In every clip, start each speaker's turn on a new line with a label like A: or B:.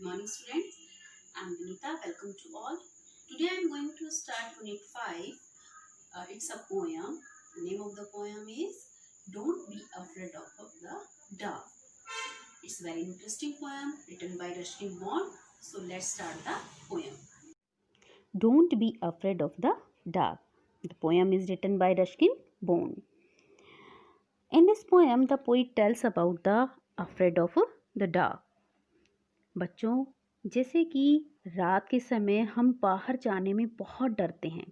A: Good morning, students. I'm Vinita. Welcome to all. Today I'm going to start Unit 5. It's a poem. The name of the poem is Don't Be Afraid of the Dark. It's a very interesting poem written by Rushdie Bond. So let's start the poem.
B: Don't be afraid of the dark. The poem is written by Rushdie Bond. In this poem, the poet tells about the afraid of the dark. बच्चों, जैसे कि रात के समय हम बाहर जाने में बहुत डरते हैं।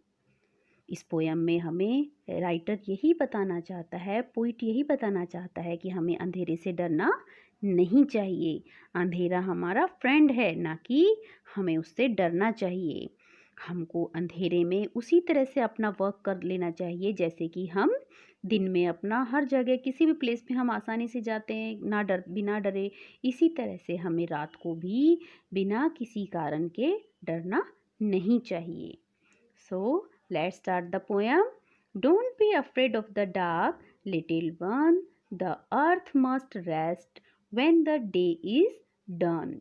B: इस पोयम में हमें राइटर यही बताना चाहता है, पोइट यही बताना चाहता है कि हमें अंधेरे से डरना नहीं चाहिए। अंधेरा हमारा फ्रेंड है, ना कि हमें उससे डरना चाहिए। हमको अंधेरे में उसी तरह से अपना वर्क कर लेना चाहिए जैसे कि हम दिन में अपना हर जगह किसी भी प्लेस पे हम आसानी से जाते हैं, बिना डरे। इसी तरह से हमें रात को भी बिना किसी कारण के डरना नहीं चाहिए। So, let's start the poem. Don't be afraid of the dark, little one. The earth must rest when the day is done.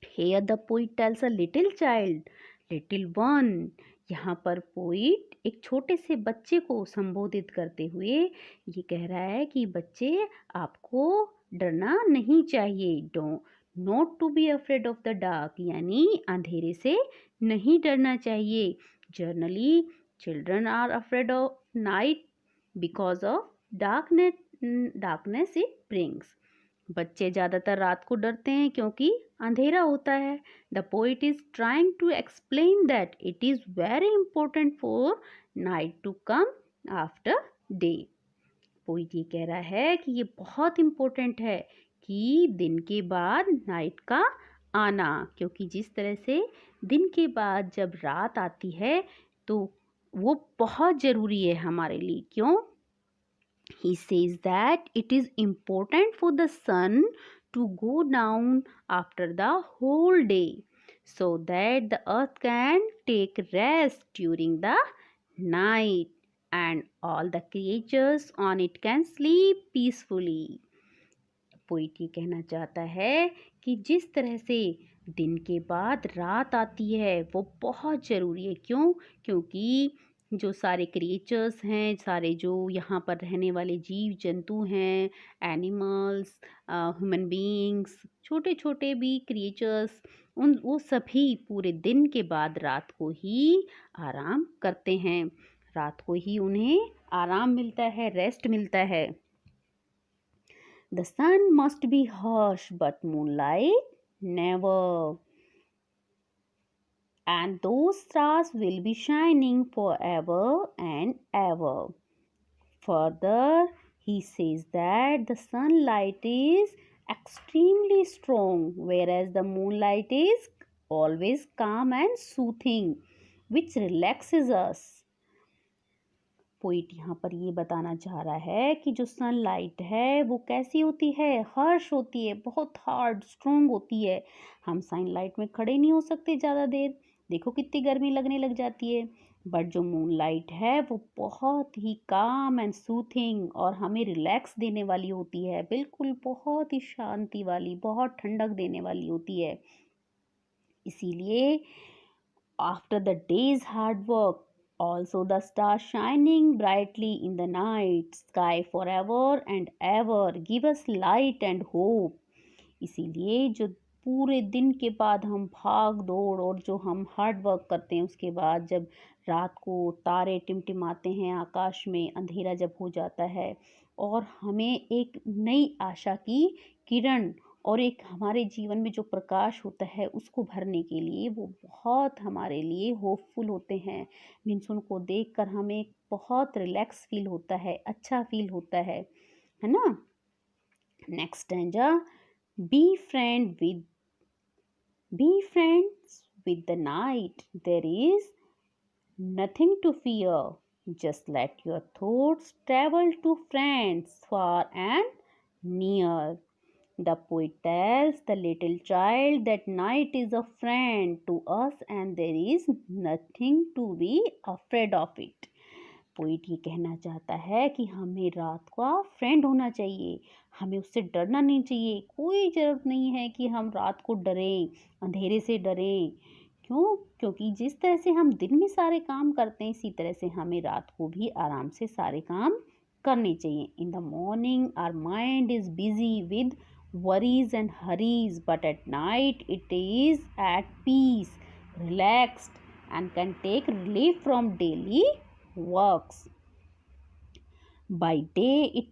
B: Here the poet tells a little child, little one. यहाँ पर poet एक छोटे से बच्चे को संबोधित करते हुए ये कह रहा है कि बच्चे, आपको डरना नहीं चाहिए। Not to be afraid of the dark, यानी अंधेरे से नहीं डरना चाहिए। Generally children are afraid of night because of darkness it brings. बच्चे ज़्यादातर रात को डरते हैं क्योंकि अंधेरा होता है। The poet is trying to explain that it is very important for night to come after day. Poet ये कह रहा है कि ये बहुत इम्पोर्टेंट है कि दिन के बाद नाइट का आना, क्योंकि जिस तरह से दिन के बाद जब रात आती है तो वो बहुत ज़रूरी है हमारे लिए। क्यों? He says that it is important for the sun to go down after the whole day so that the earth can take rest during the night and all the creatures on it can sleep peacefully. Poet ये कहना चाहता है कि जिस तरह से दिन के बाद रात आती है वो बहुत ज़रूरी है। क्यों? क्योंकि जो सारे क्रिएचर्स हैं, सारे जो यहाँ पर रहने वाले जीव जंतु हैं, एनिमल्स, ह्यूमन बीइंग्स, छोटे छोटे भी क्रिएचर्स, वो सभी पूरे दिन के बाद रात को ही आराम करते हैं। रात को ही उन्हें आराम मिलता है, रेस्ट मिलता है। The sun must be harsh, but moonlight never. And those stars will be shining forever and ever. Further, he says that the sunlight is extremely strong, whereas the moonlight is always calm and soothing, which relaxes us. Poet यहाँ पर ये बताना चाह रहा है कि जो sunlight है वो कैसी होती है, हर्ष होती है, बहुत हार्ड स्ट्रोंग होती है। हम सनलाइट में खड़े नहीं हो सकते ज़्यादा देर, देखो कितनी गर्मी लगने लग जाती है। बट जो मूनलाइट है वो बहुत ही काम एंड सूथिंग और हमें रिलैक्स देने वाली होती है, बिल्कुल बहुत ही शांति वाली, बहुत ठंडक देने वाली होती है। इसीलिए after the days hard work, also the stars shining brightly in the night sky forever and ever give us light and hope. इसीलिए जो पूरे दिन के बाद हम भाग दौड़ और जो हम हार्ड वर्क करते हैं, उसके बाद जब रात को तारे टिमटिमाते हैं आकाश में, अंधेरा जब हो जाता है और हमें एक नई आशा की किरण और एक हमारे जीवन में जो प्रकाश होता है उसको भरने के लिए वो बहुत हमारे लिए होपफुल होते हैं। मीन्स उनको देखकर हमें बहुत रिलैक्स फील होता है, अच्छा फील होता है ना। Next stanza, be friends with the night, there is nothing to fear, just let your thoughts travel to friends far and near. The poet tells the little child that night is a friend to us and there is nothing to be afraid of it. Poet ये कहना चाहता है कि हमें रात का friend होना चाहिए, हमें उससे डरना नहीं चाहिए। कोई ज़रूरत नहीं है कि हम रात को डरें, अंधेरे से डरें। क्यों? क्योंकि जिस तरह से हम दिन में सारे काम करते हैं, इसी तरह से हमें रात को भी आराम से सारे काम करने चाहिए। In the morning our mind is busy with worries and hurries, but at night it is at peace, relaxed, and can take relief from daily works. By day it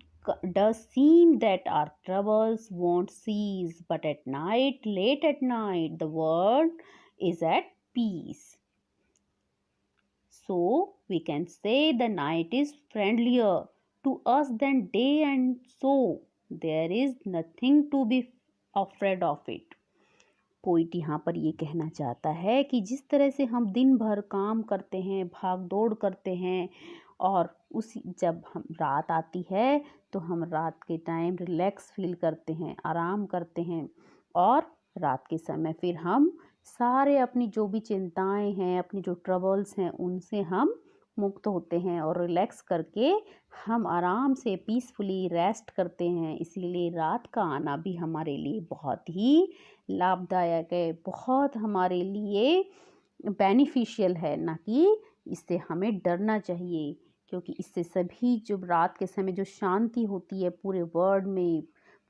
B: does seem that our troubles won't cease, but at night, late at night, the world is at peace. So we can say the night is friendlier to us than day, and so there is nothing to be afraid of it. Poet यहाँ पर ये कहना चाहता है कि जिस तरह से हम दिन भर काम करते हैं, भाग दौड़ करते हैं, और उसी जब हम रात आती है तो हम रात के टाइम रिलैक्स फील करते हैं, आराम करते हैं, और रात के समय फिर हम सारे अपनी जो भी चिंताएं हैं, अपनी जो ट्रबल्स हैं, उनसे हम मुक्त होते हैं और रिलैक्स करके हम आराम से पीसफुली रेस्ट करते हैं। इसीलिए रात का आना भी हमारे लिए बहुत ही लाभदायक है, बहुत हमारे लिए बेनिफिशियल है, ना कि इससे हमें डरना चाहिए। क्योंकि इससे सभी जो रात के समय जो शांति होती है पूरे वर्ल्ड में,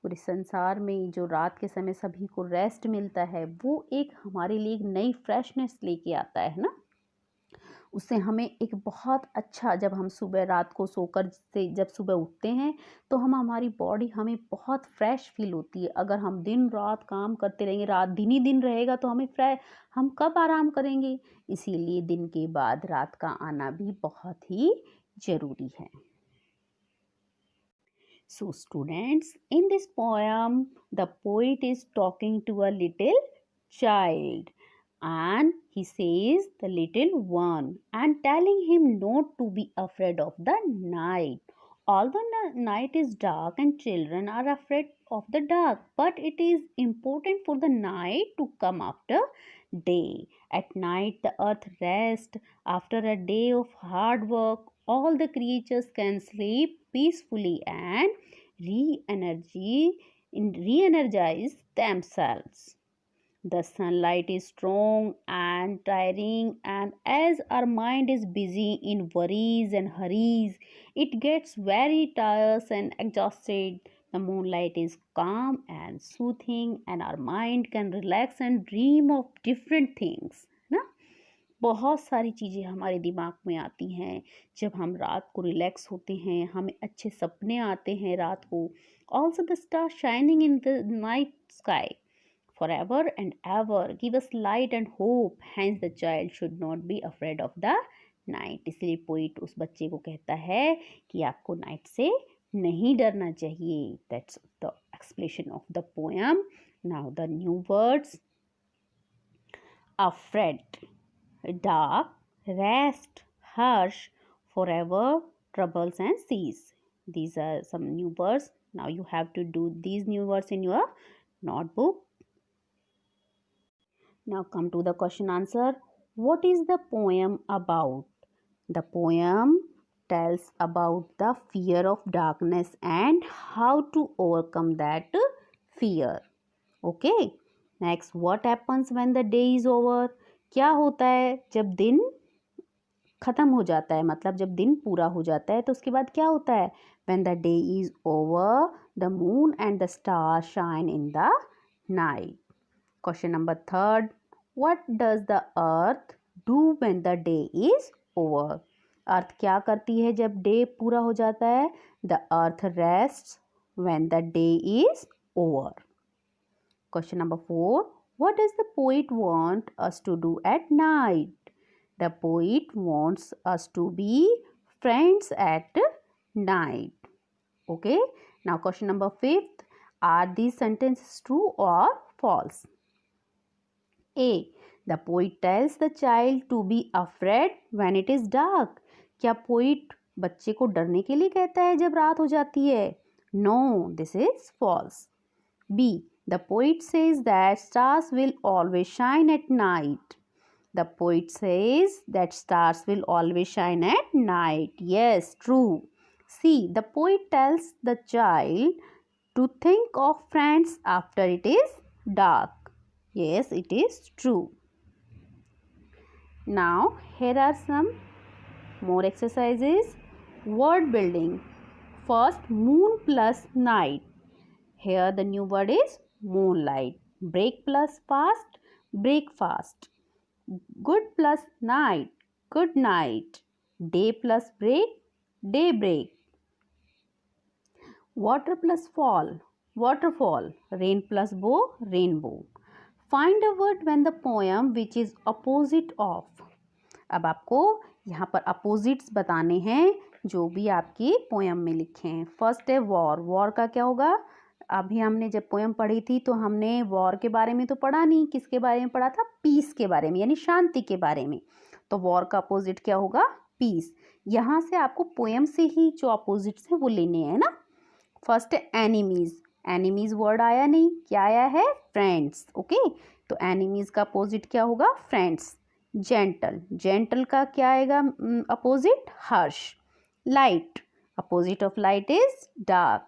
B: पूरे संसार में, जो रात के समय सभी को रेस्ट मिलता है, वो एक हमारे लिए एक नई फ्रेशनेस लेके आता है ना। उससे हमें एक बहुत अच्छा, जब हम सुबह रात को सोकर से जब सुबह उठते हैं तो हमारी बॉडी हमें बहुत फ्रेश फील होती है। अगर हम दिन रात काम करते रहेंगे, रात दिन ही दिन रहेगा, तो हम कब आराम करेंगे। इसीलिए दिन के बाद रात का आना भी बहुत ही ज़रूरी है। So students, in this poem, the poet is talking to a little child, and he says the little one, and telling him not to be afraid of the night. Although the night is dark and children are afraid of the dark, but it is important for the night to come after day. At night the earth rests after a day of hard work. All the creatures can sleep peacefully and re-energize themselves. The sunlight is strong and tiring, and as our mind is busy in worries and hurries, it gets very tired and exhausted. The moonlight is calm and soothing, and our mind can relax and dream of different things. ना, बहुत सारी चीज़ें हमारे दिमाग में आती हैं जब हम रात को रिलैक्स होते हैं, हमें अच्छे सपने आते हैं रात को. Also the stars shining in the night sky forever and ever give us light and hope. Hence the child should not be afraid of the night. इसलिए पोइट उस बच्चे को कहता है कि आपको नाइट से नहीं डरना चाहिए. That's the explanation of the poem. Now the new words: afraid, dark, rest, harsh, forever, troubles and cease. These are some new words. Now you have to do these new words in your notebook. Now come to the question answer. What is the poem about? The poem tells about the fear of darkness and how to overcome that fear. Okay. Next, what happens when the day is over? क्या होता है जब दिन ख़त्म हो जाता है, मतलब जब दिन पूरा हो जाता है तो उसके बाद क्या होता है? When the day is over, the moon and the stars shine in the night. Question number 3. What does the earth do when the day is over? अर्थ क्या करती है जब डे पूरा हो जाता है? The earth rests when the day is over. Question number 4. What does the poet want us to do at night? The poet wants us to be friends at night. Okay. Now question number 5. Are these sentences true or false? A. The poet tells the child to be afraid when it is dark. क्या poet बच्चे को डरने के लिए कहता है जब रात हो जाती है? No, this is false. B. The poet says that stars will always shine at night. The poet says that stars will always shine at night. Yes, true. See, the poet tells the child to think of friends after it is dark. Yes, it is true. Now, here are some more exercises. Word building. First, moon plus night. Here the new word is moonlight. Break plus fast, breakfast. Good plus night, good night. Day plus break, daybreak. Water plus fall, waterfall. Rain plus bow, rainbow. Find a word when the poem which is opposite of. अब आपको यहाँ पर opposites बताने हैं जो भी आपकी poem में लिखे हैं. फर्स्ट है वॉर. वॉर का क्या होगा? अभी हमने जब पोएम पढ़ी थी तो हमने वॉर के बारे में तो पढ़ा नहीं. किसके बारे में पढ़ा था? पीस के बारे में, यानी शांति के बारे में. तो वॉर का अपोजिट क्या होगा? पीस. यहाँ से आपको पोएम से ही जो अपोजिट्स हैं वो लेने हैं ना. फर्स्ट है एनिमीज. एनिमीज वर्ड आया नहीं, क्या आया है? फ्रेंड्स. ओके, तो एनिमीज का अपोजिट क्या होगा? फ्रेंड्स. जेंटल. जेंटल का क्या आएगा opposite? Harsh. Light. Opposite of light is dark.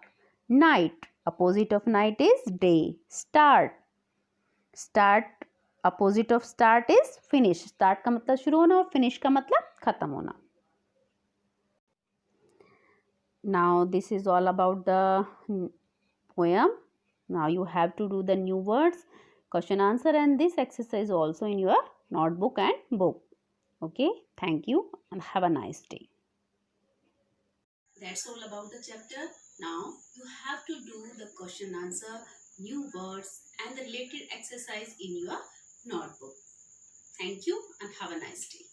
B: Night. Opposite of night is day. Start. Start opposite of start is finish. Start का मतलब शुरू होना और फिनिश का मतलब खत्म होना. Now this is all about the poem. Now you have to do the new words, question answer, and this exercise also in your notebook and book. Okay, thank you and have a nice day.
A: That's all about the chapter. Now you have to do the question answer, new words and the related exercise in your notebook. Thank you and have a nice day.